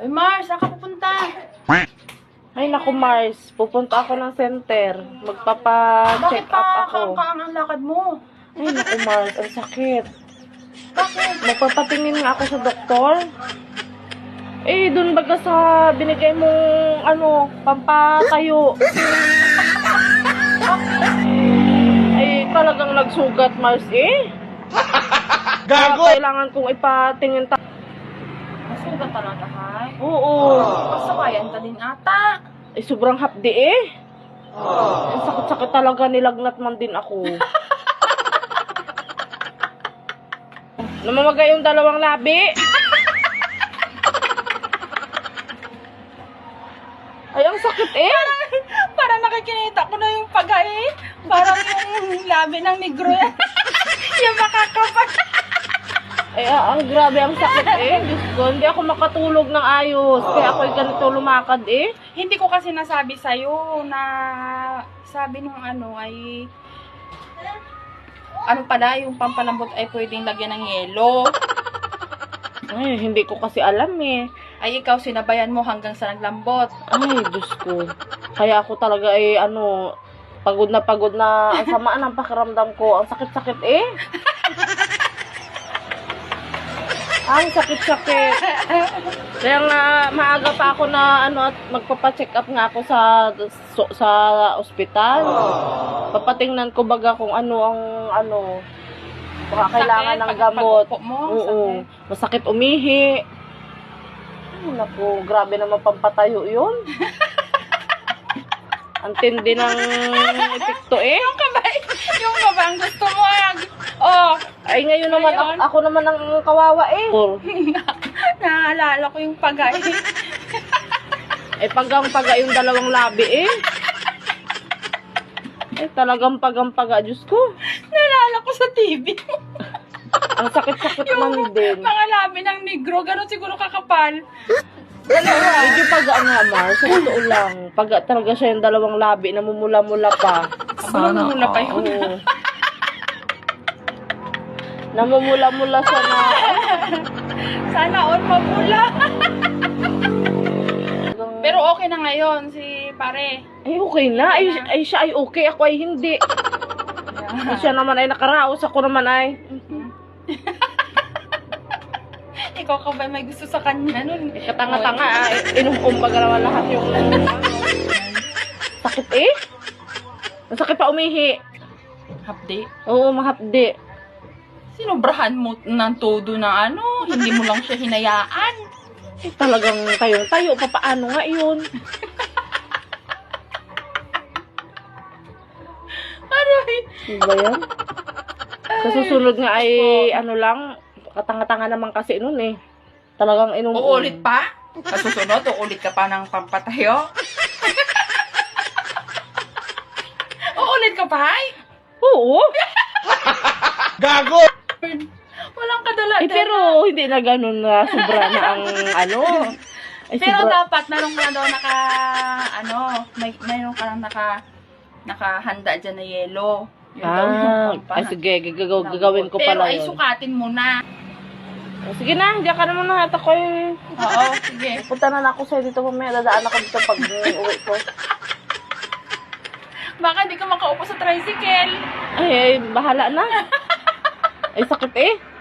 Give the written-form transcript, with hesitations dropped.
Ay, Mars, saan ka pupunta? Ay, naku Mars, pupunta ako ng center. Bakit Magpapa-check pa up ako. kaang ang lakad mo? Ay, naku Mars, ang sakit. Bakit? Magpapatingin nga ako sa doktor. Eh, dun baga sa binigay mong, pampatayo. Ay, talagang nagsugat, Mars, eh. Gago! Kailangan kong ipatingin Masugat talaga, hay? Oo. Pasabayan ka din ata. Ay, sobrang hapdi, eh. Ang sakit-sakit talaga, nilagnat man din ako. Namamagay yung dalawang labi. Ay, ang sakit, eh. Parang nakikinita ko na yung pagay. Parang yung labi ng negro yan. Yung makakapal. Ay, ang grabe ang sakit, eh. Diyos ko, hindi ako makatulog ng ayos. Kaya ako'y ganito lumakad, eh. Hindi ko kasi nasabi sa'yo na sabi nung ay pala, yung pampalambot ay pwedeng lagyan ng yelo. Ay, hindi ko kasi alam, eh. Ay, ikaw sinabayan mo hanggang sa naglambot. Ay, Diyos ko. Kaya ako talaga, eh, pagod na. Ang sama ng pakiramdam ko. Ang sakit-sakit, eh. Ang sakit-sakit. Kaya nga, maaga pa ako na, at magpapacheck up nga ako sa ospital. Papatingnan ko baga kung baka kailangan ng gamot. Pag-upo mo, Oo. Masakit umihi. Ay, naku, grabe naman pampatayo yun. Ang tindi ng epekto, eh. yung ba ang gusto mo? Oh, Ay, ngayon naman, Ngayon? ako naman ang kawawa, eh. naalala ko yung pagay. Eh, pagang-paga yung dalawang labi, eh. Eh, talagang pagang-paga, Diyos ko. Naalala ko sa TV. Ang sakit-sakit man din. Mga labi ng negro, ganun siguro kakapal. Medyo paga nga, Mar. Sa totoo lang. Paga talaga siya yung dalawang labi, namumula-mula pa. Namumula pa yun. Oo. Namumula-mula siya na. Sana all mapula. Pero okay na ngayon si pare. Ay, okay na. Ay, siya ay okay. Ako ay hindi. Ay, siya naman ay nakaraos. Ako naman ay. Ikaw ka ba may gusto sa kanya nun? Katanga-tanga. Inumbaga naman lahat yung sakit, eh. Ang sakit pa umihi. Update? Oo, mahapdi. Sinobrahan mo ng todo na hindi mo lang siya hinayaan. Eh, talagang tayong-tayo. Paano nga yun? Aray! Ano ba yan? Sa susunod nga ay, katanga-tanga naman kasi nun, eh. Talagang Uulit pa? Sa susunod, uulit ka pa ng pampatayo? Uulit ka pa, ay? Oo. Gago! Walang kadala. Eh, pero hindi na ganun na sobra na ang Ay, Pero sobra. dapat meron ka daw mayroon ka lang nakahanda dyan na yelo. Yun daw yung Ay, sige, gagawin ko Pero pala ay yun. sukatin mo na. Sige na, diyan ka naman na at ako'y Oo, sige. punta na ako sa'yo dito mamaya. Dadaan ako dito pag uwi ko. Baka hindi ka makaupo sa tricycle. Ay, bahala na. Ay, sakit, eh.